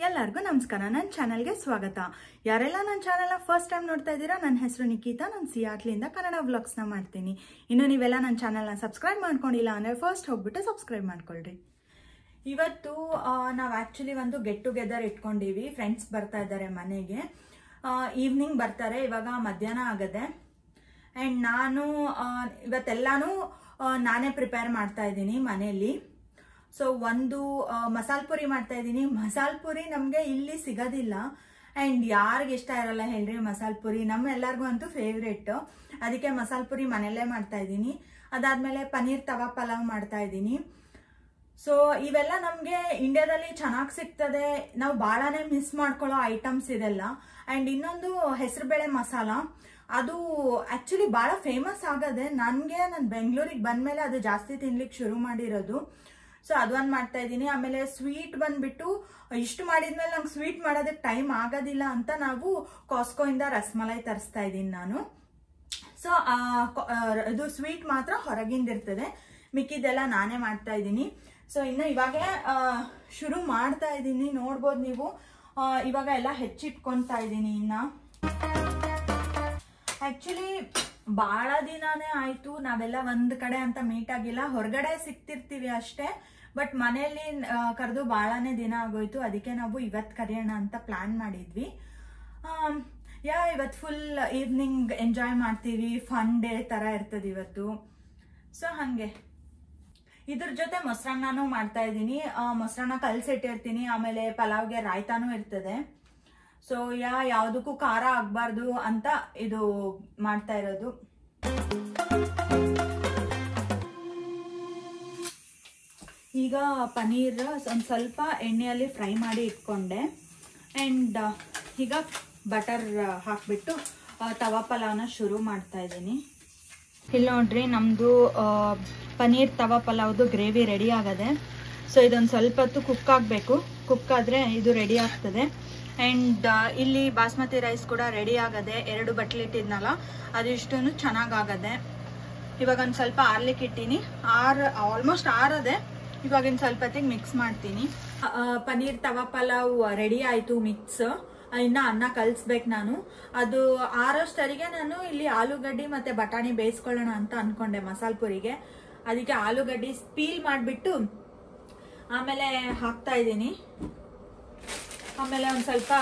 ಎಲ್ಲರಿಗೂ ನಮಸ್ಕಾರ. ನನ್ನ ಚಾನಲ್ಗೆ ಸ್ವಾಗತ. ಯಾರೆಲ್ಲ ನನ್ನ ಚಾನಲ್ನ ಫಸ್ಟ್ ಟೈಮ್ ನೋಡ್ತಾ ಇದ್ದೀರಾ, ನನ್ನ ಹೆಸರು ನಿಖಿತಾ. ನಾನು ಸಿಯಾಟ್ಲಿಂದ ಕನ್ನಡ ವ್ಲಾಗ್ಸ್ನ ಮಾಡ್ತೀನಿ. ಇನ್ನು ನೀವೆಲ್ಲ ನನ್ನ ಚಾನಲ್ನ ಸಬ್ಸ್ಕ್ರೈಬ್ ಮಾಡ್ಕೊಂಡಿಲ್ಲ ಅಂದರೆ ಫಸ್ಟ್ ಹೋಗ್ಬಿಟ್ಟು ಸಬ್ಸ್ಕ್ರೈಬ್ ಮಾಡ್ಕೊಳ್ರಿ. ಇವತ್ತು ನಾವು ಆ್ಯಕ್ಚುಲಿ ಒಂದು ಗೆಟ್ ಟುಗೆದರ್ ಇಟ್ಕೊಂಡಿವಿ. ಫ್ರೆಂಡ್ಸ್ ಬರ್ತಾ ಇದ್ದಾರೆ ಮನೆಗೆ. ಈವ್ನಿಂಗ್ ಬರ್ತಾರೆ, ಇವಾಗ ಮಧ್ಯಾಹ್ನ ಆಗದೆ. ಆ್ಯಂಡ್ ನಾನು ಇವತ್ತೆಲ್ಲಾನು ನಾನೇ ಪ್ರಿಪೇರ್ ಮಾಡ್ತಾ ಇದ್ದೀನಿ ಮನೆಯಲ್ಲಿ. ಸೊ ಒಂದು ಮಸಾಲೆ ಪುರಿ ಮಾಡ್ತಾ ಇದ್ದೀನಿ. ಮಸಾಲೆ ಪುರಿ ನಮಗೆ ಇಲ್ಲಿ ಸಿಗೋದಿಲ್ಲ. ಆ್ಯಂಡ್ ಯಾರಿಗೆ ಇಷ್ಟ ಇರಲ್ಲ ಹೇಳ್ರಿ ಮಸಾಲೆ ಪುರಿ, ನಮ್ಮೆಲ್ಲರಿಗೂ ಅಂತೂ ಫೇವ್ರೇಟ್. ಅದಕ್ಕೆ ಮಸಾಲೆ ಪುರಿ ಮನೆಯಲ್ಲೇ ಮಾಡ್ತಾ ಇದ್ದೀನಿ. ಅದಾದಮೇಲೆ ಪನ್ನೀರ್ ತವಾ ಪಲಾವ್ ಮಾಡ್ತಾ ಇದ್ದೀನಿ. ಸೊ ಇವೆಲ್ಲ ನಮಗೆ ಇಂಡಿಯಾದಲ್ಲಿ ಚೆನ್ನಾಗಿ ಸಿಗ್ತದೆ. ನಾವು ಭಾಳನೇ ಮಿಸ್ ಮಾಡ್ಕೊಳ್ಳೋ ಐಟಮ್ಸ್ ಇದೆಲ್ಲ. ಆ್ಯಂಡ್ ಇನ್ನೊಂದು ಹೆಸರುಬೇಳೆ ಮಸಾಲ, ಅದು ಆ್ಯಕ್ಚುಲಿ ಭಾಳ ಫೇಮಸ್ ಆಗದೆ. ನನಗೆ ನಾನು ಬೆಂಗಳೂರಿಗೆ ಬಂದಮೇಲೆ ಅದು ಜಾಸ್ತಿ ತಿನ್ಲಿಕ್ಕೆ ಶುರು ಮಾಡಿರೋದು. ಸೊ ಅದೊಂದು ಮಾಡ್ತಾ ಇದ್ದೀನಿ. ಆಮೇಲೆ ಸ್ವೀಟ್ ಬಂದ್ಬಿಟ್ಟು ಇಷ್ಟು ಮಾಡಿದ್ಮೇಲೆ ನಂಗೆ ಸ್ವೀಟ್ ಮಾಡೋದಕ್ಕೆ ಟೈಮ್ ಆಗೋದಿಲ್ಲ ಅಂತ ನಾವು ಕಾಸ್ಕೋಯಿಂದ ರಸಮಲೈ ತರಿಸ್ತಾ ಇದ್ದೀನಿ ನಾನು. ಸೊ ಇದು ಸ್ವೀಟ್ ಮಾತ್ರ ಹೊರಗಿಂದ ಇರ್ತದೆ, ಮಿಕ್ಕಿದ್ದೆಲ್ಲ ನಾನೇ ಮಾಡ್ತಾ ಇದ್ದೀನಿ. ಸೊ ಇನ್ನು ಇವಾಗ ಶುರು ಮಾಡ್ತಾ ಇದ್ದೀನಿ. ನೋಡ್ಬೋದು ನೀವು, ಇವಾಗ ಎಲ್ಲ ಹೆಚ್ಚಿಟ್ಕೊತಾ ಇದ್ದೀನಿ. ಇನ್ನು ಆ್ಯಕ್ಚುಲಿ ಭಾಳ ದಿನಾನೇ ಆಯಿತು ನಾವೆಲ್ಲ ಒಂದು ಕಡೆ ಅಂತ ಮೀಟ್ ಆಗಿಲ್ಲ. ಹೊರಗಡೆ ಸಿಗ್ತಿರ್ತೀವಿ ಅಷ್ಟೇ, ಬಟ್ ಮನೆಯಲ್ಲಿ ಕರೆದು ಭಾಳನೇ ದಿನ ಆಗೋಯ್ತು. ಅದಕ್ಕೆ ನಾವು ಇವತ್ತು ಕರೆಯೋಣ ಅಂತ ಪ್ಲ್ಯಾನ್ ಮಾಡಿದ್ವಿ. ಇವತ್ತು ಫುಲ್ ಈವ್ನಿಂಗ್ ಎಂಜಾಯ್ ಮಾಡ್ತೀವಿ, ಫನ್ ಡೇ ಥರ ಇರ್ತದೆ ಇವತ್ತು. ಸೊ ಹಾಗೆ ಇದ್ರ ಜೊತೆ ಮೊಸರನ್ನನೂ ಮಾಡ್ತಾ ಇದ್ದೀನಿ. ಮೊಸರನ್ನ ಕಲಸಿಟ್ಟಿರ್ತೀನಿ. ಆಮೇಲೆ ಪಲಾವ್ಗೆ ರಾಯ್ತಾನೂ ಇರ್ತದೆ. ಸೊ ಯಾವುದಕ್ಕೂ ಖಾರ ಆಗಬಾರ್ದು ಅಂತ ಇದು ಮಾಡ್ತಾ ಇರೋದು. ಈಗ ಪನ್ನೀರ್ ಒಂದು ಸ್ವಲ್ಪ ಎಣ್ಣೆಯಲ್ಲಿ ಫ್ರೈ ಮಾಡಿ ಇಟ್ಕೊಂಡೆ. ಆ್ಯಂಡ್ ಈಗ ಬಟರ್ ಹಾಕಿಬಿಟ್ಟು ತವಾ ಪಲಾವ್ನ ಶುರು ಮಾಡ್ತಾ ಇದ್ದೀನಿ. ಇಲ್ಲಿ ನೋಡ್ರಿ, ನಮ್ಮದು ಪನ್ನೀರ್ ತವಾ ಪಲಾವ್ದು ಗ್ರೇವಿ ರೆಡಿ ಆಗದೆ. ಸೊ ಇದೊಂದು ಸ್ವಲ್ಪ ಹೊತ್ತು ಕುಕ್ ಆಗಬೇಕು. ಕುಕ್ ಆದರೆ ಇದು ರೆಡಿ ಆಗ್ತದೆ. ಆ್ಯಂಡ್ ಇಲ್ಲಿ ಬಾಸ್ಮತಿ ರೈಸ್ ಕೂಡ ರೆಡಿ ಆಗದೆ. 2 ಬಟ್ಲಿಟ್ಟಿದ್ನಲ್ಲ, ಅದಿಷ್ಟು ಚೆನ್ನಾಗಾಗದೆ. ಇವಾಗ ಒಂದು ಸ್ವಲ್ಪ ಆರ್ಲಿಕ್ಕೆ ಇಟ್ಟೀನಿ. ಆಲ್ಮೋಸ್ಟ್ ಆರದೆ. ಇವಾಗಿನ ಸ್ವಲ್ಪ ಹೊತ್ತಿಗೆ ಮಿಕ್ಸ್ ಮಾಡ್ತೀನಿ. ಪನ್ನೀರ್ ತವಾ ಪಲಾವ್ ರೆಡಿ ಆಯಿತು ಮಿಕ್ಸ್. ಇನ್ನು ಅನ್ನ ಕಲಿಸ್ಬೇಕು ನಾನು. ಅದು ಆರೋಷ್ಟರಿಗೆ ನಾನು ಇಲ್ಲಿ ಆಲೂಗಡ್ಡೆ ಮತ್ತು ಬಟಾಣಿ ಬೇಯಿಸ್ಕೊಳ್ಳೋಣ ಅಂತ ಅಂದ್ಕೊಂಡೆ ಮಸಾಲೆ ಪುರಿಗೆ. ಅದಕ್ಕೆ ಆಲೂಗಡ್ಡೆ ಪೀಲ್ ಮಾಡಿಬಿಟ್ಟು ಆಮೇಲೆ ಹಾಕ್ತಾ ಇದ್ದೀನಿ. ಆಮೇಲೆ ಒಂದು ಸ್ವಲ್ಪ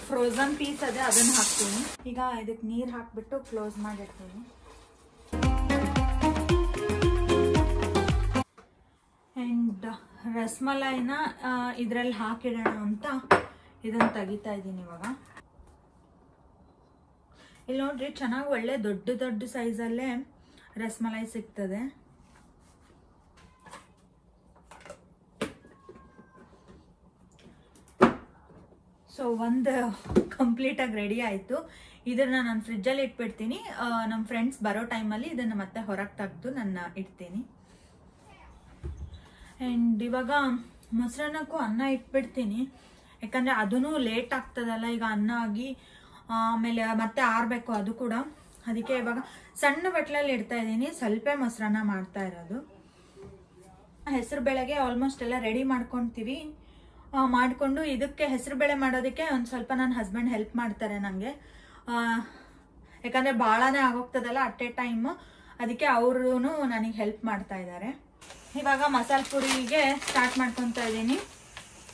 ಫ್ರೋಝನ್ ಪೀಸ್ ಅದೇ, ಅದನ್ನು ಹಾಕ್ತೀನಿ. ಈಗ ಇದಕ್ಕೆ ನೀರು ಹಾಕಿಬಿಟ್ಟು ಕ್ಲೋಸ್ ಮಾಡಿರ್ತೀನಿ. ಆ್ಯಂಡ್ ರಸಮಲೈನ ಇದರಲ್ಲಿ ಹಾಕಿಡೋಣ ಅಂತ ಇದನ್ನು ತೆಗಿತಾ ಇದ್ದೀನಿ ಇವಾಗ. ಇಲ್ಲಿ ನೋಡ್ರಿ, ಚೆನ್ನಾಗಿ ಒಳ್ಳೆ ದೊಡ್ಡ ದೊಡ್ಡ ಸೈಜಲ್ಲೇ ರಸಮಲೈ ಸಿಗ್ತದೆ. ಸೊ ಒಂದು ಕಂಪ್ಲೀಟಾಗಿ ರೆಡಿ ಆಯಿತು. ಇದನ್ನು ನಾನು ಫ್ರಿಜ್ಜಲ್ಲಿ ಇಟ್ಬಿಡ್ತೀನಿ. ನಮ್ಮ ಫ್ರೆಂಡ್ಸ್ ಬರೋ ಟೈಮಲ್ಲಿ ಇದನ್ನು ಮತ್ತೆ ಹೊರಗೆ ತೆಗೆದು ನಾನು ಇಡ್ತೀನಿ. ಆ್ಯಂಡ್ ಇವಾಗ ಮೊಸರನ್ನಕ್ಕೂ ಅನ್ನ ಇಟ್ಬಿಡ್ತೀನಿ. ಯಾಕಂದರೆ ಅದೂ ಲೇಟ್ ಆಗ್ತದಲ್ಲ, ಈಗ ಅನ್ನ ಆಗಿ ಆಮೇಲೆ ಮತ್ತೆ ಆರಬೇಕು ಅದು ಕೂಡ. ಅದಕ್ಕೆ ಇವಾಗ ಸಣ್ಣ ಬಟ್ಲಲ್ಲಿ ಇಡ್ತಾ ಇದ್ದೀನಿ. ಸ್ವಲ್ಪ ಮೊಸರನ್ನ ಮಾಡ್ತಾ ಇರೋದು. ಹೆಸರು ಬೇಳೆಗೆ ಆಲ್ಮೋಸ್ಟ್ ಎಲ್ಲ ರೆಡಿ ಮಾಡ್ಕೊತೀವಿ. ಮಾಡಿಕೊಂಡು ಇದಕ್ಕೆ ಹೆಸರು ಬೇಳೆ ಮಾಡೋದಕ್ಕೆ ಒಂದು ಸ್ವಲ್ಪ ನನ್ನ ಹಸ್ಬೆಂಡ್ ಹೆಲ್ಪ್ ಮಾಡ್ತಾರೆ ನನಗೆ. ಯಾಕಂದರೆ ಭಾಳನೇ ಆಗೋಗ್ತದಲ್ಲ ಅಟ್ ಎ ಟೈಮ್. ಅದಕ್ಕೆ ಅವರು ನನಗೆ ಹೆಲ್ಪ್ ಮಾಡ್ತಾ ಇದ್ದಾರೆ. ಇವಾಗ ಮಸಾಲೆ ಪುರಿಗೆ ಸ್ಟಾರ್ಟ್ ಮಾಡ್ಕೊತಾ ಇದ್ದೀನಿ.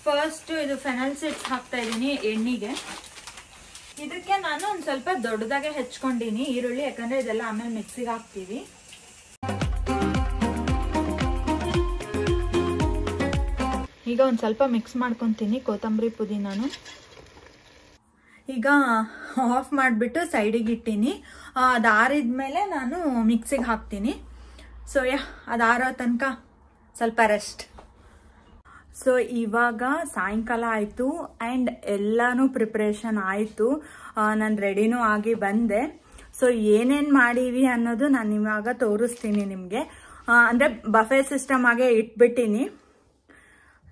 ಫಸ್ಟ್ ಇದು ಫೆನಲ್ ಸೀಡ್ಸ್ ಹಾಕ್ತಾ ಇದ್ದೀನಿ ಎಣ್ಣೆಗೆ. ಇದಕ್ಕೆ ನಾನು ಒಂದು ಸ್ವಲ್ಪ ದೊಡ್ಡದಾಗೆ ಹೆಚ್ಕೊಂಡಿನಿ ಈರುಳ್ಳಿ, ಯಾಕಂದರೆ ಇದೆಲ್ಲ ಆಮೇಲೆ ಮಿಕ್ಸಿಗೆ ಹಾಕ್ತೀವಿ. ಈಗ ಒಂದು ಸ್ವಲ್ಪ ಮಿಕ್ಸ್ ಮಾಡ್ಕೊತೀನಿ ಕೊತ್ತಂಬರಿ ಪುದೀನಾನು. ಈಗ ಆಫ್ ಮಾಡಿಬಿಟ್ಟು ಸೈಡಿಗೆ ಇಟ್ಟೀನಿ. ಅದು ಆರಿದ್ಮೇಲೆ ನಾನು ಮಿಕ್ಸಿಗೆ ಹಾಕ್ತೀನಿ. ಸೊ ಅದು ಆರೋ ತನಕ ಸ್ವಲ್ಪ ರೆಸ್ಟ್. ಸೊ ಇವಾಗ ಸಾಯಂಕಾಲ ಆಯಿತು ಆ್ಯಂಡ್ ಎಲ್ಲನೂ ಪ್ರಿಪ್ರೇಷನ್ ಆಯಿತು. ನಾನು ರೆಡಿನೂ ಆಗಿ ಬಂದೆ. ಸೊ ಏನೇನು ಮಾಡೀವಿ ಅನ್ನೋದು ನಾನು ಇವಾಗ ತೋರಿಸ್ತೀನಿ ನಿಮಗೆ. ಅಂದರೆ ಬಫೆ ಸಿಸ್ಟಮ್ ಆಗೇ ಇಟ್ಬಿಟ್ಟಿನಿ.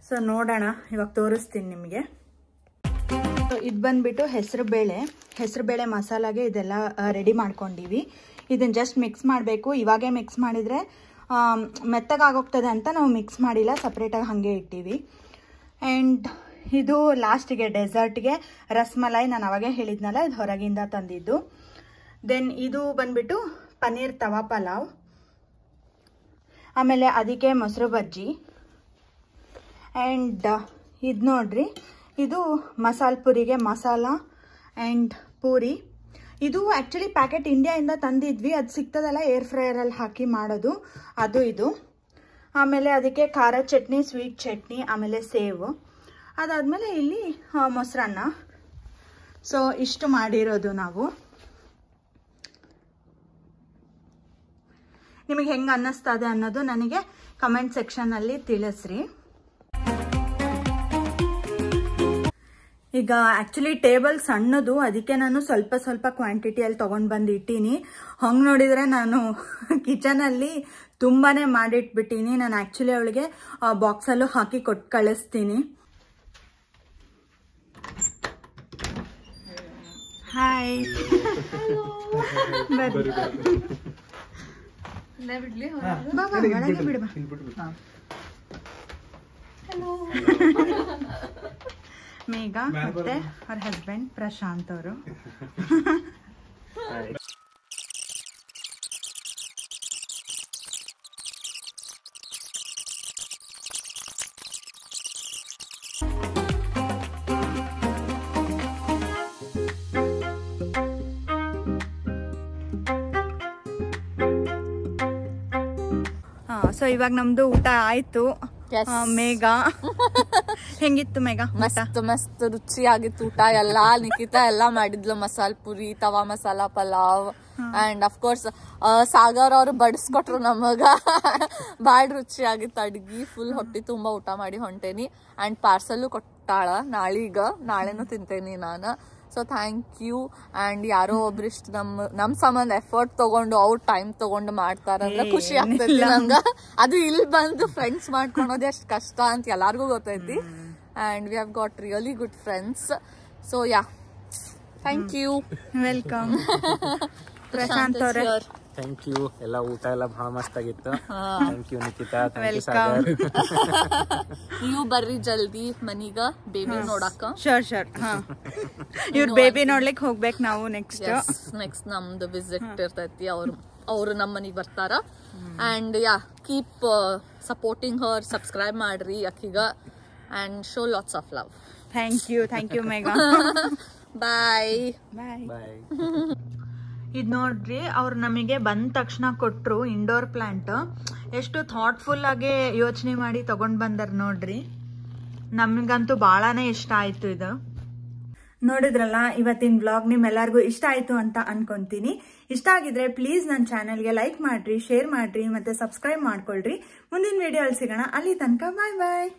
ಸೊ ನೋಡೋಣ, ಇವಾಗ ತೋರಿಸ್ತೀನಿ ನಿಮಗೆ. ಇದು ಬಂದ್ಬಿಟ್ಟು ಹೆಸರುಬೇಳೆ ಮಸಾಲಾಗೆ ಇದೆಲ್ಲ ರೆಡಿ ಮಾಡ್ಕೊಂಡಿವಿ. ಇದನ್ನು ಜಸ್ಟ್ ಮಿಕ್ಸ್ ಮಾಡಬೇಕು. ಇವಾಗೇ ಮಿಕ್ಸ್ ಮಾಡಿದರೆ ಮೆತ್ತಗಾಗೋಗ್ತದೆ ಅಂತ ನಾವು ಮಿಕ್ಸ್ ಮಾಡಿಲ್ಲ, ಸಪ್ರೇಟಾಗಿ ಹಾಗೆ ಇಟ್ಟಿವಿ. ಆ್ಯಂಡ್ ಇದು ಲಾಸ್ಟಿಗೆ ಡೆಸರ್ಟ್ಗೆ ರಸ್ಮಲೈ, ನಾನು ಅವಾಗೇ ಹೇಳಿದ್ನಲ್ಲ, ಇದು ಹೊರಗಿಂದ ತಂದಿದ್ದು. ದೆನ್ ಇದು ಬಂದ್ಬಿಟ್ಟು ಪನ್ನೀರ್ ತವಾ ಪಲಾವ್, ಆಮೇಲೆ ಅದಕ್ಕೆ ಮೊಸರು ಬಜ್ಜಿ. ಆ್ಯಂಡ್ ಇದು ನೋಡ್ರಿ, ಇದು ಮಸಾಲ ಪುರಿಗೆ ಮಸಾಲ ಆ್ಯಂಡ್ ಪೂರಿ. ಇದು ಆ್ಯಕ್ಚುಲಿ ಪ್ಯಾಕೆಟ್ ಇಂಡಿಯಾದಿಂದ ತಂದಿದ್ವಿ, ಅದು ಸಿಗ್ತದಲ್ಲ ಏರ್ ಫ್ರೈಯರಲ್ಲಿ ಹಾಕಿ ಮಾಡೋದು, ಅದು ಇದು. ಆಮೇಲೆ ಅದಕ್ಕೆ ಖಾರ ಚಟ್ನಿ, ಸ್ವೀಟ್ ಚಟ್ನಿ, ಆಮೇಲೆ ಸೇವು. ಅದಾದಮೇಲೆ ಇಲ್ಲಿ ಮೊಸರನ್ನ. ಸೊ ಇಷ್ಟು ಮಾಡಿರೋದು ನಾವು. ನಿಮಗೆ ಹೆಂಗೆ ಅನ್ನಿಸ್ತದೆ ಅನ್ನೋದು ನನಗೆ ಕಮೆಂಟ್ ಸೆಕ್ಷನಲ್ಲಿ ತಿಳಿಸ್ರಿ. ಈಗ ಆ್ಯಕ್ಚುಲಿ ಟೇಬಲ್ ಸಣ್ಣದು, ಅದಕ್ಕೆ ನಾನು ಸ್ವಲ್ಪ ಸ್ವಲ್ಪ ಕ್ವಾಂಟಿಟಿಯಲ್ಲಿ ತೊಗೊಂಡು ಬಂದು ಇಟ್ಟೀನಿ. ಹಂಗೆ ನೋಡಿದರೆ ನಾನು ಕಿಚನಲ್ಲಿ ತುಂಬಾ ಮಾಡಿಟ್ಬಿಟ್ಟೀನಿ. ನಾನು ಆ್ಯಕ್ಚುಲಿ ಅವಳಿಗೆ ಬಾಕ್ಸಲ್ಲೂ ಹಾಕಿ ಕೊಟ್ಟು ಕಳಿಸ್ತೀನಿ. ಹಾಯ್, ಒಳಗೆ ಬಿಡ್ಬಾ. ಮೇಘಾ ಮತ್ತೆ ಅವ್ರ ಹಸ್ಬೆಂಡ್ ಪ್ರಶಾಂತ್ ಅವರು. ಸೊ ಇವಾಗ ನಮ್ದು ಊಟ ಆಯ್ತು. ಮೇಘಾ ಹೆಂಗಿತ್ತು ಮೇಘಾ? ಮಸ್ತ್ ರುಚಿಯಾಗಿತ್ತು ಊಟ ಎಲ್ಲ. ನಿಖಿತಾ ಎಲ್ಲ ಮಾಡಿದ್ಲು, ಮಸಾಲ ಪುರಿ, ತವಾ ಮಸಾಲ ಪಲಾವ್, ಅಂಡ್ ಅಫ್ಕೋರ್ಸ್ ಸಾಗರ್ ಅವ್ರು ಬಡಿಸ್ಕೊಟ್ರು ನಮಗ. ಬಾಳ ರುಚಿಯಾಗಿತ್ತು ಅಡ್ಗಿ. ಫುಲ್ ಹೊಟ್ಟಿ ತುಂಬಾ ಊಟ ಮಾಡಿ ಹೊಂಟೇನಿ. ಅಂಡ್ ಪಾರ್ಸಲ್ ಕೊಟ್ಟಾಳ, ನಾಳೆನೂ ತಿಂತೇನಿ ನಾನು. So thank you. ಅಂಡ್ ಯಾರೋ ಒಬ್ರಿಷ್ಟು ನಮ್ ಸಂಬಂಧ ಎಫರ್ಟ್ ತಗೊಂಡು ಅವ್ರ ಟೈಮ್ ತಗೊಂಡು ಮಾಡ್ತಾರಂದ್ರೆ ಖುಷಿ ಆಗ್ತೈತಿ ನಂಗ. ಅದು ಇಲ್ಲಿ ಬಂದು ಫ್ರೆಂಡ್ಸ್ ಮಾಡ್ಕೊಳೋದು ಎಷ್ಟು ಕಷ್ಟ ಅಂತ ಎಲ್ಲಾರ್ಗು ಗೊತ್ತೈತಿ. And we have got really good friends. So yeah, thank you. Welcome. Prashanth ಅವರೇ ಥ್ಯಾಂಕ್ ಯು. ಎಲ್ಲ ಊಟ ಎಲ್ಲ ಬಹಳ ಮಸ್ತ್ ಆಗಿತ್ತು. Thank you Nikita, thank you Sagar. ನೀವು ಬರ್ರಿ ಜಲ್ದಿ ಮನೀಗ ಬೇಬಿ ನೋಡಾಕ. ಶೋರ್. ಇವ್ರ ಬೇಬಿ ನೋಡ್ಲಿಕ್ಕೆ ಹೋಗ್ಬೇಕು ನಾವು. ನೆಕ್ಸ್ಟ್ ನಮ್ದು ವಿಸಿಟ್ ಇರ್ತೈತಿ. ಅವ್ರು ನಮ್ಮ ಮನಿಗ್ ಬರ್ತಾರ. And yeah, keep supporting her. Subscribe ಮಾಡ್ರಿ ಅಕ್ಕಿಗ and show lots of love. Thank you Megha. Bye. ಇದು ನೋಡ್ರಿ, ಅವ್ರು ನಮಗೆ ಬಂದ ತಕ್ಷಣ ಕೊಟ್ಟರು ಇಂಡೋರ್ ಪ್ಲಾಂಟ್. ಎಷ್ಟು ಥಾಟ್ಫುಲ್ ಆಗಿ ಯೋಚನೆ ಮಾಡಿ ತಗೊಂಡ್ ಬಂದಾರ ನೋಡ್ರಿ. ನಮಗಂತೂ ಭಾಳನೇ ಇಷ್ಟ ಆಯ್ತು ಇದು. ನೋಡಿದ್ರಲ್ಲ, ಇವತ್ತಿನ ಬ್ಲಾಗ್ ನಿಮ್ಮೆಲ್ಲರಿಗೂ ಇಷ್ಟ ಆಯ್ತು ಅಂತ ಅನ್ಕೊಂತೀನಿ. ಇಷ್ಟ ಆಗಿದ್ರೆ ಪ್ಲೀಸ್ ನನ್ನ ಚಾನೆಲ್ಗೆ ಲೈಕ್ ಮಾಡ್ರಿ, ಶೇರ್ ಮಾಡ್ರಿ, ಮತ್ತೆ ಸಬ್ಸ್ಕ್ರೈಬ್ ಮಾಡ್ಕೊಳ್ರಿ. ಮುಂದಿನ ವಿಡಿಯೋ ಅಲ್ಲಿ ಸಿಗೋಣ. ಅಲ್ಲಿ ತನಕ ಬಾಯ್.